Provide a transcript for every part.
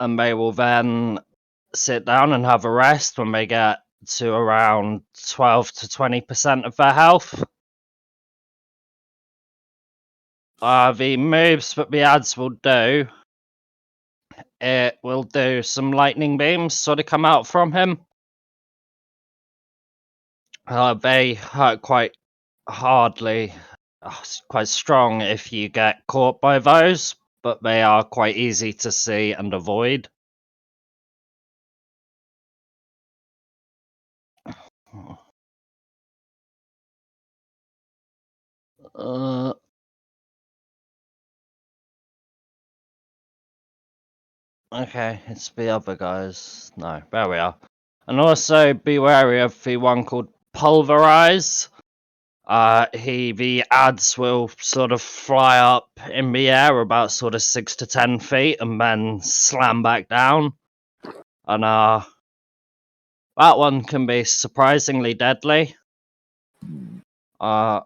and they will then sit down and have a rest when they get to around 12 to 20% of their health. The moves that the ads will do, it will do some lightning beams sort of come out from him. They hurt quite hardly, quite strong if you get caught by those, but they are quite easy to see and avoid. Okay, it's the other guys. No, there we are. And also be wary of the one called Pulverize. The ads will sort of fly up in the air about sort of 6 to 10 feet and then slam back down. And that one can be surprisingly deadly. I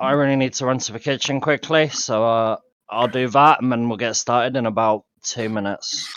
really need to run to the kitchen quickly, so I'll do that and then we'll get started in about 2 minutes.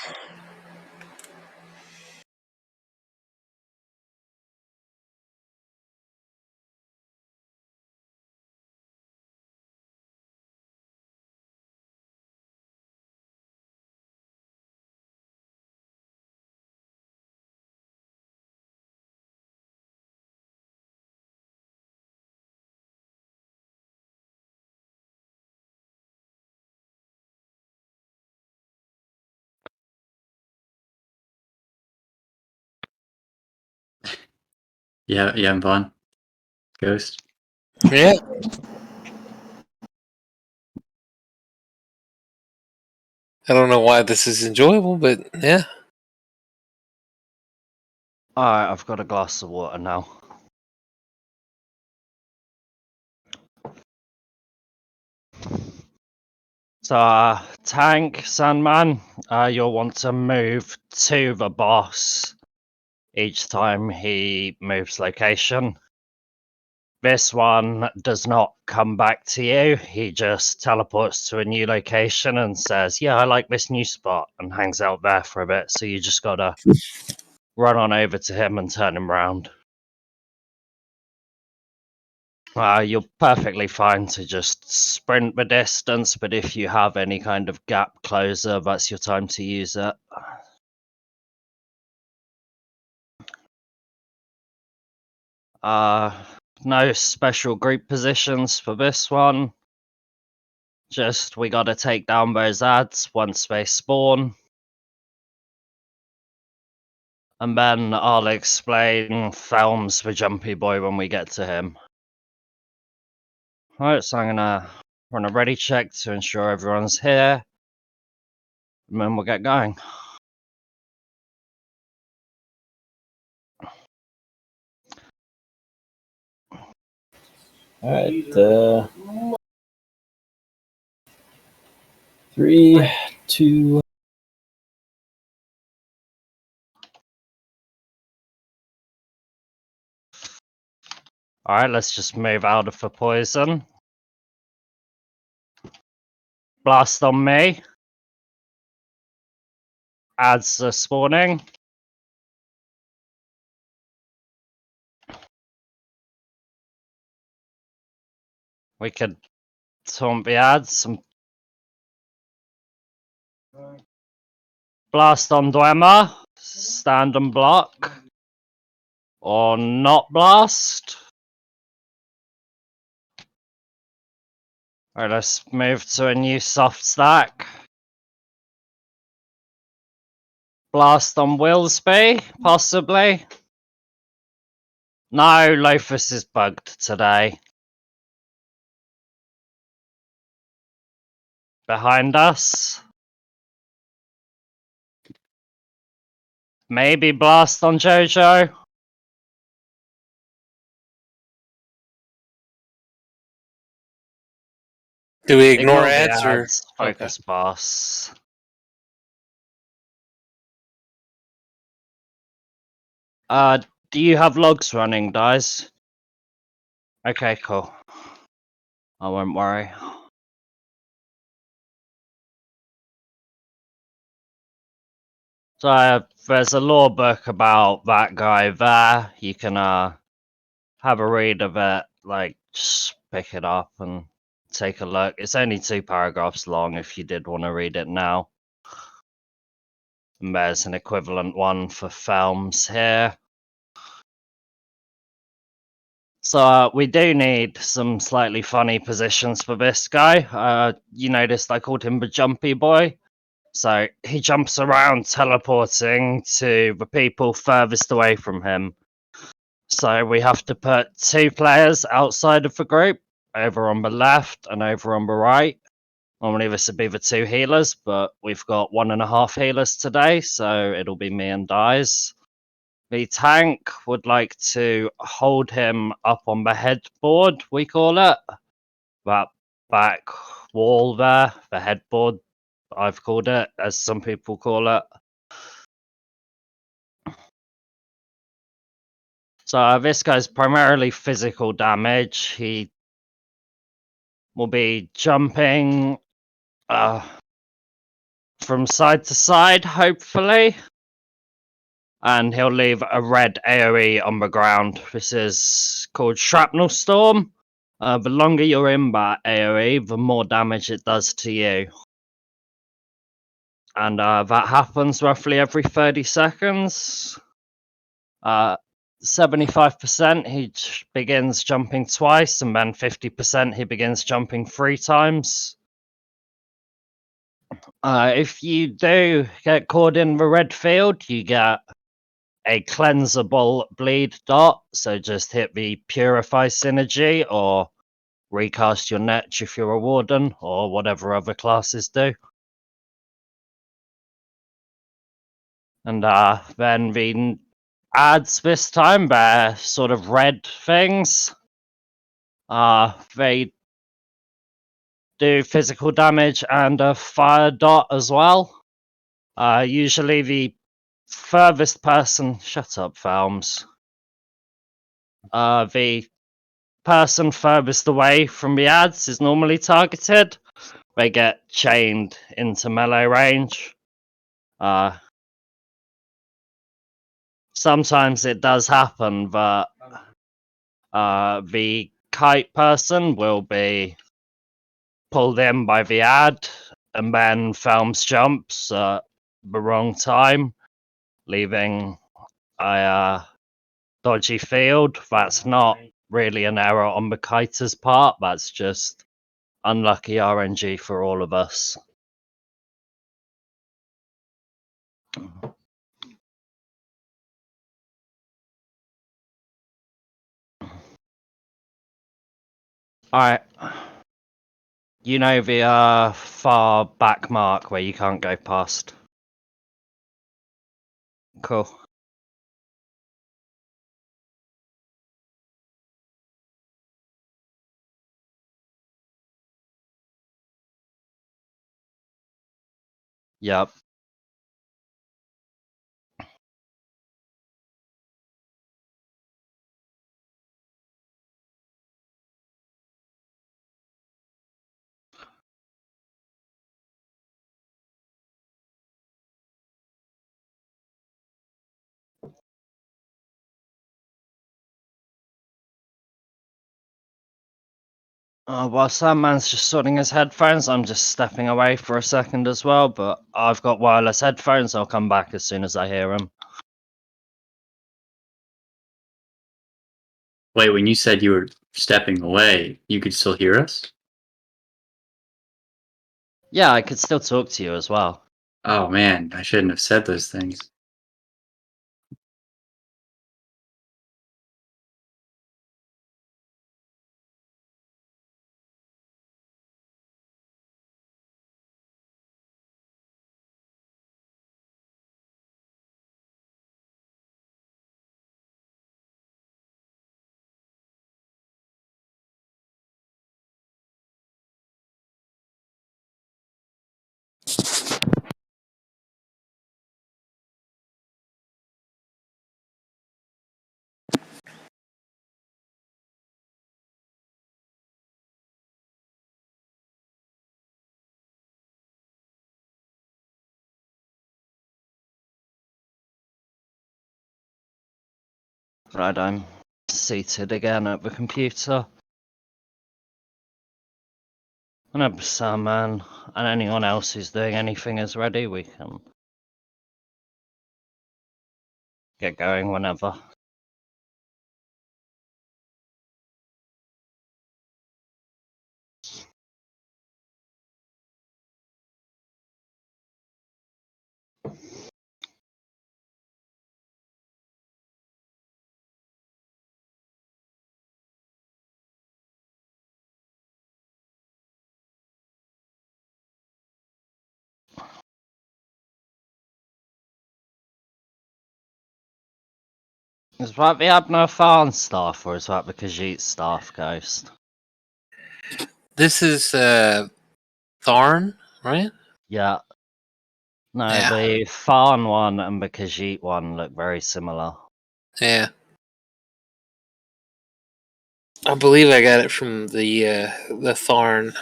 Yeah, I'm fine. Ghost. Yeah. I don't know why this is enjoyable, but yeah. Alright, I've got a glass of water now. So, Tank, Sandman, you'll want to move to the boss each time he moves location. This one does not come back to you. He just teleports to a new location and says, yeah, I like this new spot, and hangs out there for a bit. So you just gotta run on over to him and turn him round. You're perfectly fine to just sprint the distance, but if you have any kind of gap closer, that's your time to use it. No special group positions for this one. Just we gotta take down those ads once they spawn. And then I'll explain Thelms the Jumpy Boy when we get to him. Alright, so I'm gonna run a ready check to ensure everyone's here. And then we'll get going. Alright, 3, 2. Alright, let's just move out of the poison. Blast on me. Ads are spawning. We could taunt the ads and blast on Dwemer. Stand and block. Or not blast. Alright, let's move to a new soft stack. Blast on Willsby, possibly. No, Lophus is bugged today. Behind us. Maybe blast on Jojo. Do we ignore the ads or focus boss? Do you have logs running, guys? Okay, cool. I won't worry. So there's a law book about that guy there. You can have a read of it, like just pick it up and take a look. It's only 2 paragraphs long if you did want to read it now. And there's an equivalent one for films here. So we do need some slightly funny positions for this guy. You noticed I called him the Jumpy Boy. So he jumps around teleporting to the people furthest away from him. So we have to put 2 players outside of the group, over on the left and over on the right. Normally this would be the 2 healers, but we've got 1.5 healers today, so it'll be me and Dies. The tank would like to hold him up on the headboard, we call it. That back wall there, the headboard, I've called it, as some people call it. So this guy's primarily physical damage. He will be jumping from side to side, hopefully. And he'll leave a red AoE on the ground. This is called Shrapnel Storm. The longer you're in that AoE, the more damage it does to you. And that happens roughly every 30 seconds. 75% he begins jumping twice, and then 50% he begins jumping 3 times. If you do get caught in the red field, you get a cleansable bleed dot, so just hit the purify synergy or recast your netch if you're a warden, or whatever other classes do. And then the ads this time, they're sort of red things. They do physical damage and a fire dot as well. Usually the furthest person... Shut up, Falms. The person furthest away from the ads is normally targeted. They get chained into melee range. Sometimes it does happen that the kite person will be pulled in by the ad, and then Felms jumps at the wrong time, leaving a dodgy field. That's not really an error on the kiter's part, that's just unlucky RNG for all of us. Alright. You know the far back mark where you can't go past? Cool. Yep. While Sandman's just sorting his headphones, I'm just stepping away for a second as well, but I've got wireless headphones, I'll come back as soon as I hear him. Wait, when you said you were stepping away, you could still hear us? Yeah, I could still talk to you as well. Oh man, I shouldn't have said those things. Right, I'm seated again at the computer. Whenever Sandman and anyone else who's doing anything is ready, we can get going whenever. Is that the Abner Farn staff, or is that the Khajiit staff, Ghost? This is Tharn, right? Yeah. No, Yeah. the Farn one and the Khajiit one look very similar. Yeah. I believe I got it from the Tharn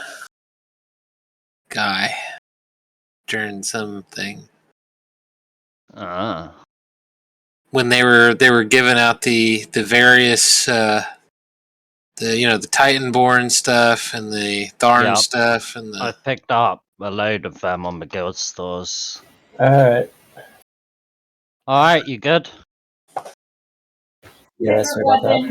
guy during something Ah. when they were giving out the various the Titanborn stuff and the Tharn Yep. stuff and I the picked up a load of them on the guild stores. Alright. Alright, you good? Yeah, sorry about that.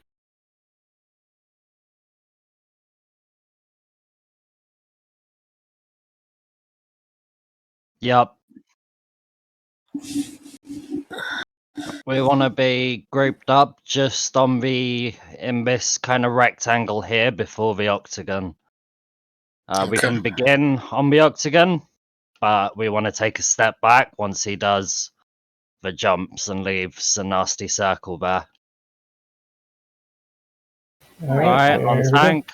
Yep. We want to be grouped up just in this kind of rectangle here before the octagon. We Okay. can begin on the octagon, but we want to take a step back once he does the jumps and leaves a nasty circle there. Alright, on here we go. tank.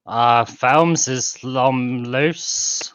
Felms is loose.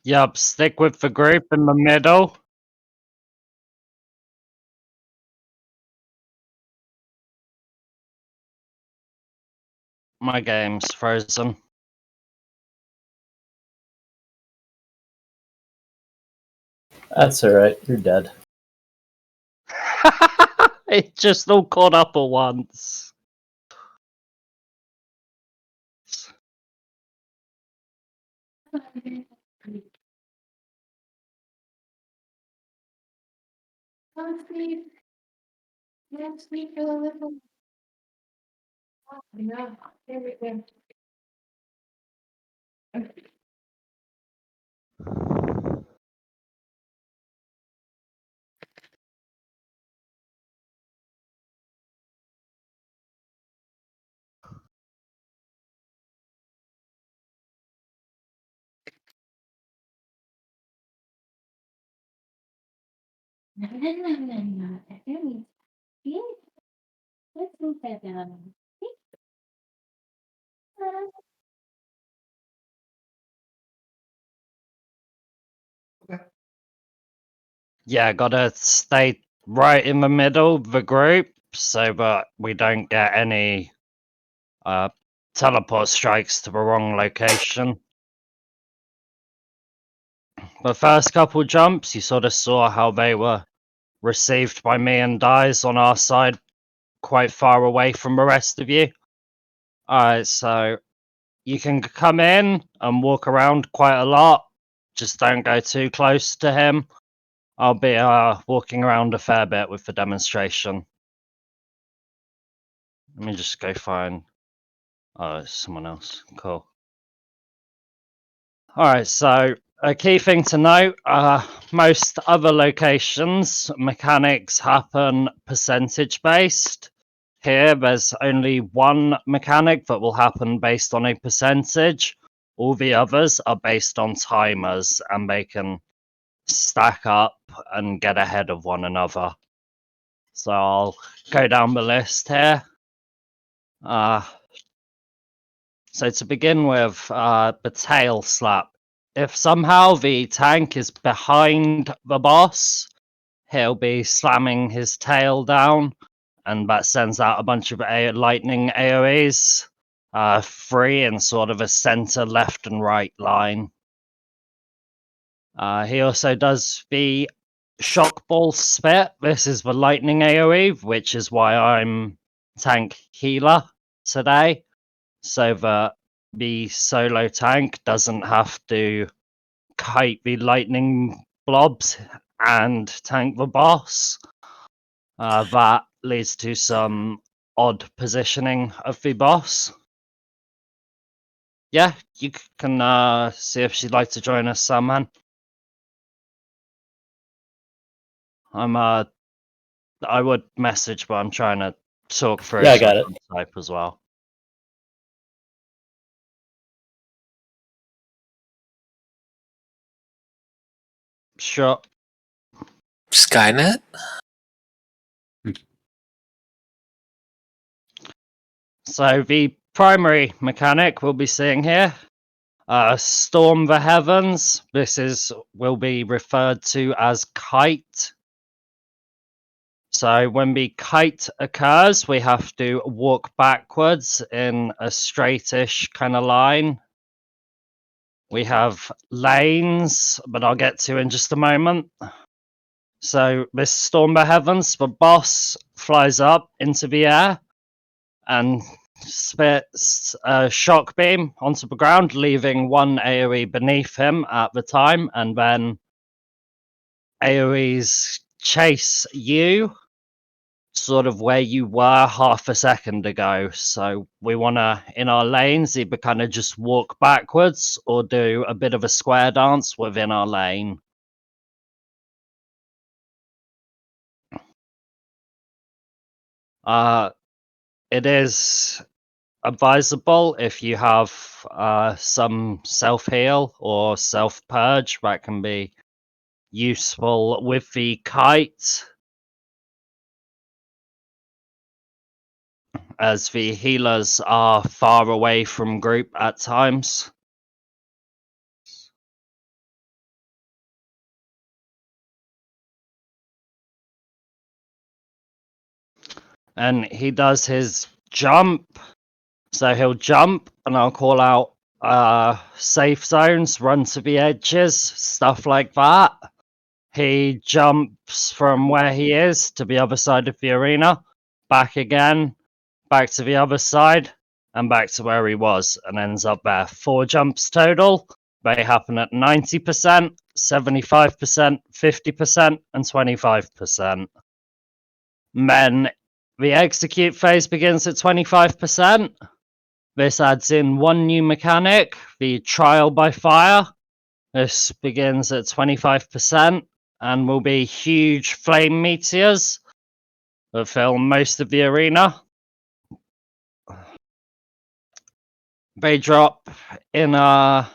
Yep, stick with the group in the middle. My game's frozen. That's alright, you're dead. It just all caught up at once. Yeah, gotta stay right in the middle of the group so that we don't get any teleport strikes to the wrong location. The first couple jumps, you sort of saw how they were received by me and Dies on our side, quite far away from the rest of you. Alright, so you can come in and walk around quite a lot. Just don't go too close to him. I'll be walking around a fair bit with the demonstration. Let me just go find... Oh, it's someone else. Cool. Alright, so a key thing to note, most other locations, mechanics happen percentage based. Here, there's only one mechanic that will happen based on a percentage. All the others are based on timers, and they can stack up and get ahead of one another. So I'll go down the list here. So to begin with, the tail slap. If somehow the tank is behind the boss, he'll be slamming his tail down, and that sends out a bunch of lightning AoEs, 3 in sort of a center left and right line. He also does the shock ball spit. This is the lightning AoE, which is why I'm tank healer today, so that the solo tank doesn't have to kite the lightning blobs and tank the boss. That leads to some odd positioning of the boss. Yeah, you can see if she'd like to join us, Sandman. I would message, but I'm trying to talk through. Yeah, I got it. Type as well. Sure. Skynet? So the primary mechanic we'll be seeing here, Storm the Heavens. This will be referred to as Kite. So when the kite occurs, we have to walk backwards in a straightish kind of line. We have lanes, but I'll get to in just a moment. So this Storm the Heavens, the boss flies up into the air and spits a shock beam onto the ground, leaving one AoE beneath him at the time, and then AoEs chase you sort of where you were half a second ago. So we want to, in our lanes, either kind of just walk backwards or do a bit of a square dance within our lane. It is advisable if you have some self-heal or self-purge that can be useful with the kite, as the healers are far away from group at times. And he does his jump. So he'll jump, and I'll call out safe zones, run to the edges, stuff like that. He jumps from where he is to the other side of the arena, back again, back to the other side, and back to where he was, and ends up there. 4 jumps total. They happen at 90%, 75%, 50%, and 25%. Then the execute phase begins at 25%. This adds in one new mechanic, the trial by fire. This begins at 25% and will be huge flame meteors that fill most of the arena. They drop in 4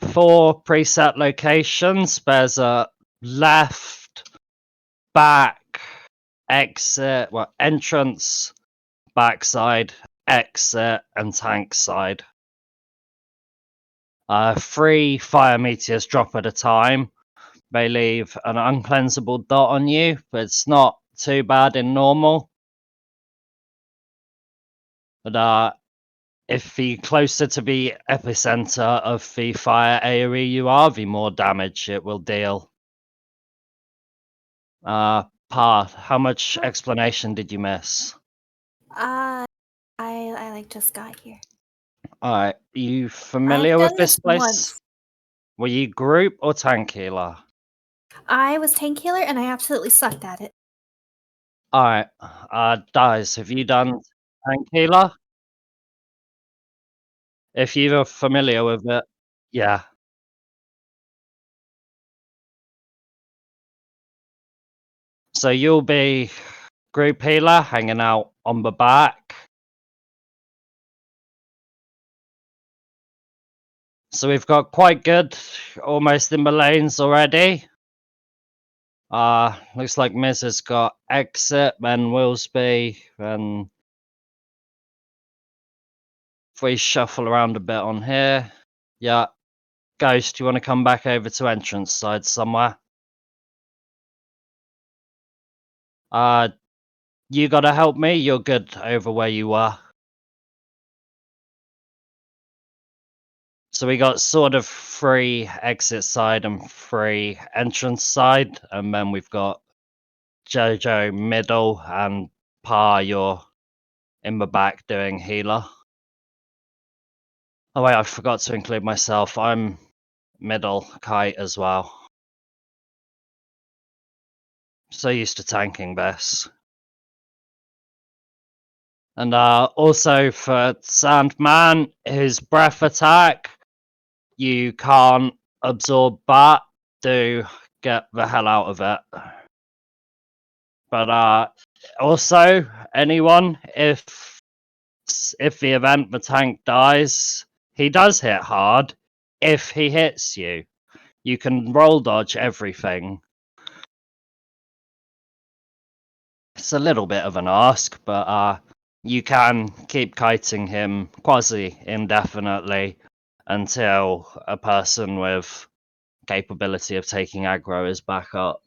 preset locations. There's a left, back, exit, entrance, backside, exit, and tank side. 3 fire meteors drop at a time. They leave an uncleansable dot on you, but it's not too bad in normal. But if the closer to the epicenter of the fire AoE you are, the more damage it will deal. Pa, how much explanation did you miss? I like just got here. Alright, you I've familiar with done this this place? once. Were you group or tank healer? I was tank healer and I absolutely sucked at it. Alright, Dice, have you done tank healer? If you're familiar with it, yeah. So you'll be group healer hanging out on the back. So we've got quite good, almost in the lanes already. Looks like Miz has got exit, then Willsby, then if we shuffle around a bit on here. Yeah. Ghost, do you want to come back over to entrance side somewhere? You gotta help me, you're good over where you were. So we got sort of free exit side and free entrance side, and then we've got Jojo middle and Pa, you're in the back doing healer. Oh wait, I forgot to include myself. I'm middle kite as well. So used to tanking this. And also for Sandman, his breath attack, you can't absorb that. Do get the hell out of it. But also, anyone, if the event the tank dies, he does hit hard. If he hits you, you can roll dodge everything. It's a little bit of an ask, but you can keep kiting him quasi indefinitely until a person with capability of taking aggro is back up.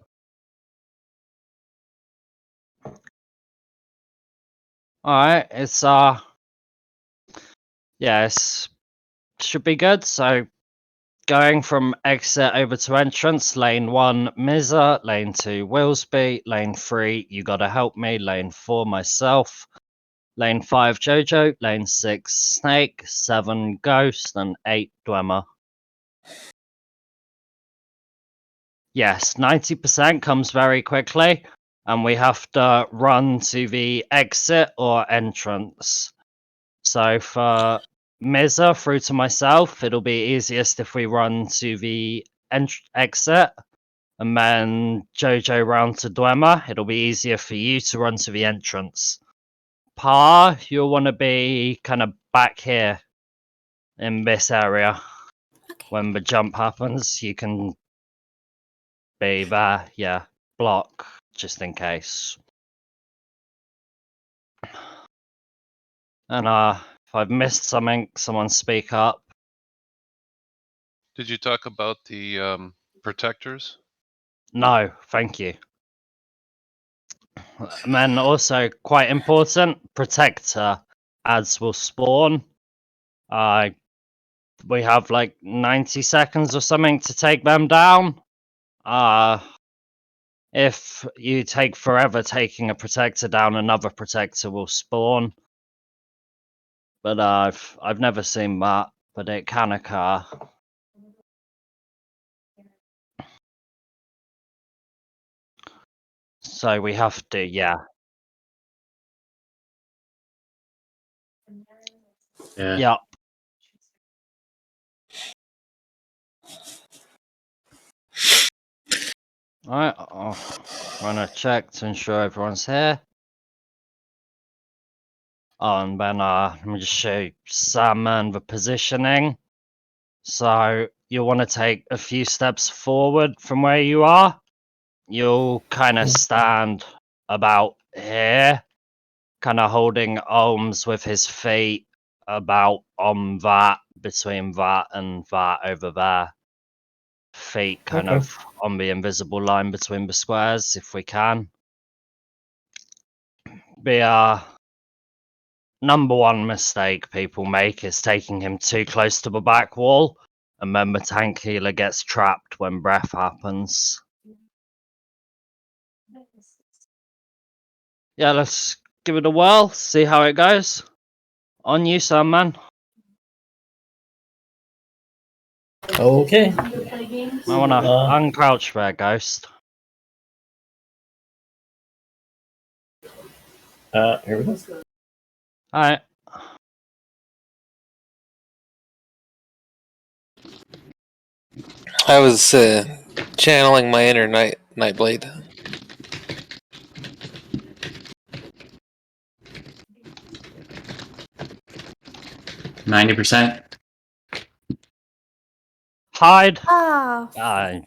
Alright, it's yes, should be good. So going from exit over to entrance, lane 1 Mizza, lane 2 Willsby, lane 3 you gotta help me, lane 4 myself, lane 5 Jojo, lane 6 Snake, 7 Ghost, and 8 Dwemer. Yes, 90% comes very quickly, and we have to run to the exit or entrance. So for Mizza through to myself, it'll be easiest if we run to the exit, and then Jojo round to Dwemer. It'll be easier for you to run to the entrance. Pa, you'll want to be kind of back here in this area. Okay. When the jump happens, you can be there, yeah, block, just in case. And if I've missed something, someone speak up. Did you talk about the protectors? No, thank you. And then also, quite important, protector ads will spawn. We have like 90 seconds or something to take them down. If you take forever taking a protector down, another protector will spawn. But I've never seen that, but it can occur. So we have to, yeah. Yeah. Yep. Alright, I'll run a check to ensure everyone's here. Oh, and then let me just show you Sam and the positioning. So you'll want to take a few steps forward from where you are. You'll kind of stand about here, kind of holding arms with his feet about on that, between that and that over there. Feet kind Okay. of on the invisible line between the squares, if we can. The number one mistake people make is taking him too close to the back wall, and then the tank healer gets trapped when breath happens. Yeah, let's give it a whirl, see how it goes. On you, Sandman. Okay. I wanna uncrouch there, Ghost. Here we go. Alright. I was channeling my inner Nightblade. %. Hide. Oh, Aye.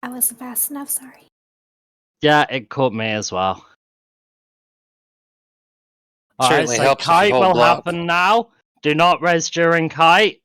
I wasn't fast enough. Sorry. Yeah, it caught me as well. Alright, Certainly so helps if you kite hold will block. happen now. Do not res during kite.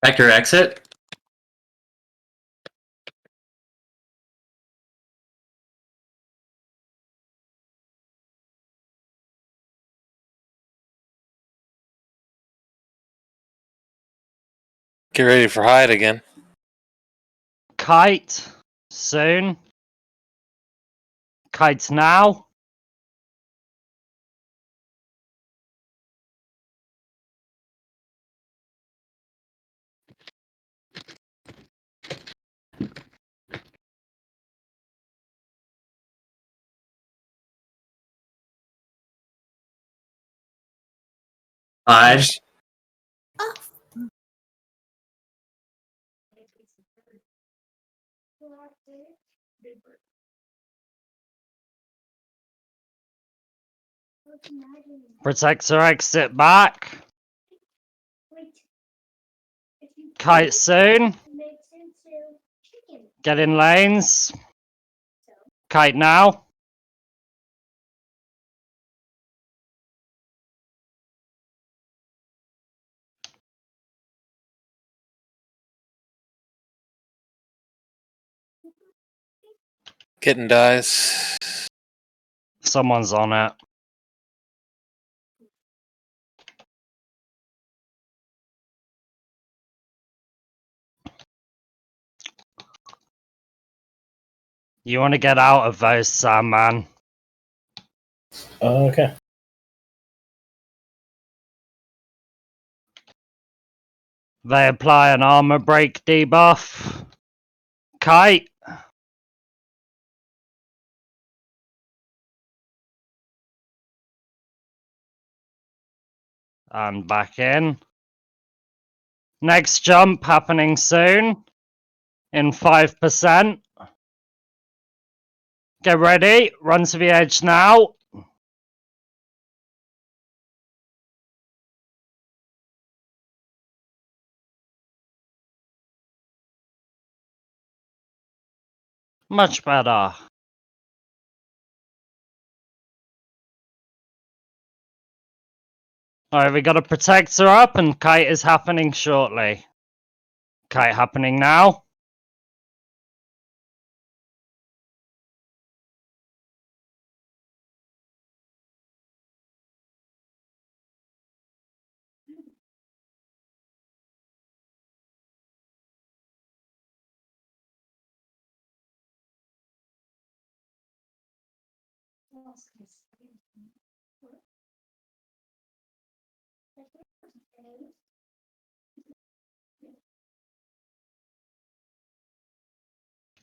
Vector exit. Get ready for hide again. Kite. Soon. Kite now. Hide. Oh, Protector exit back. Kite soon. Get in lanes. Kite now. Getting dies. Someone's on it. You want to get out of those, Sandman. Okay. They apply an armor break debuff. Kite. And back in. Next jump happening soon. In 5%. Get ready. Run to the edge now. Much better. Alright, we got a protector up and kite is happening shortly. Kite happening now.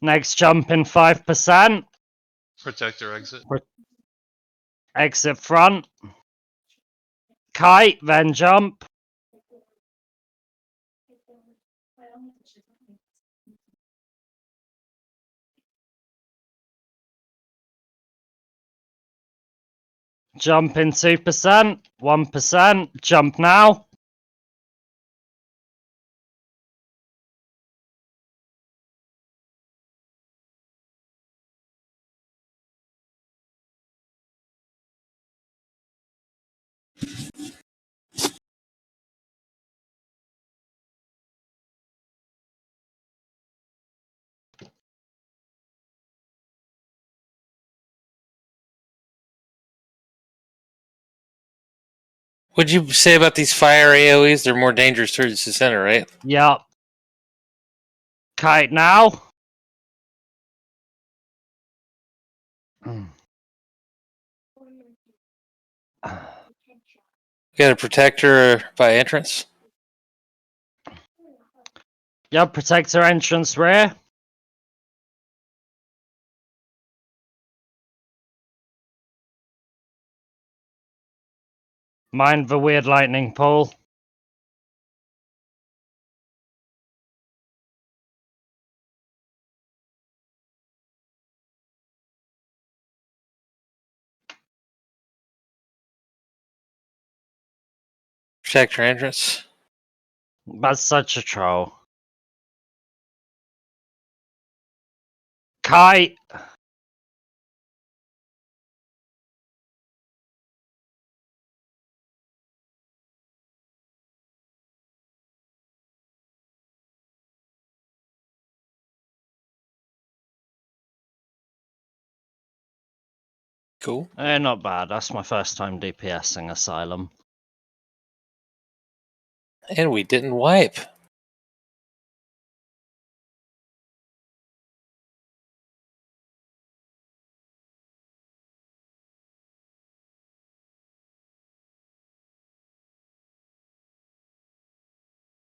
Next jump in 5%. Protector exit. Exit front. Kite, then jump. Jump in 2%. 1%. Jump now. What'd you say about these fire AoEs? They're more dangerous towards the center, right? Yep. Kite now. Got a protector by entrance. Yep, protector entrance rear. Mind the weird lightning pole. Protector entrance. That's such a troll. Kite. Cool. Not bad. That's my first time DPSing Asylum. And we didn't wipe.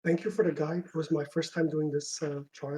Thank you for the guide. It was my first time doing this trial.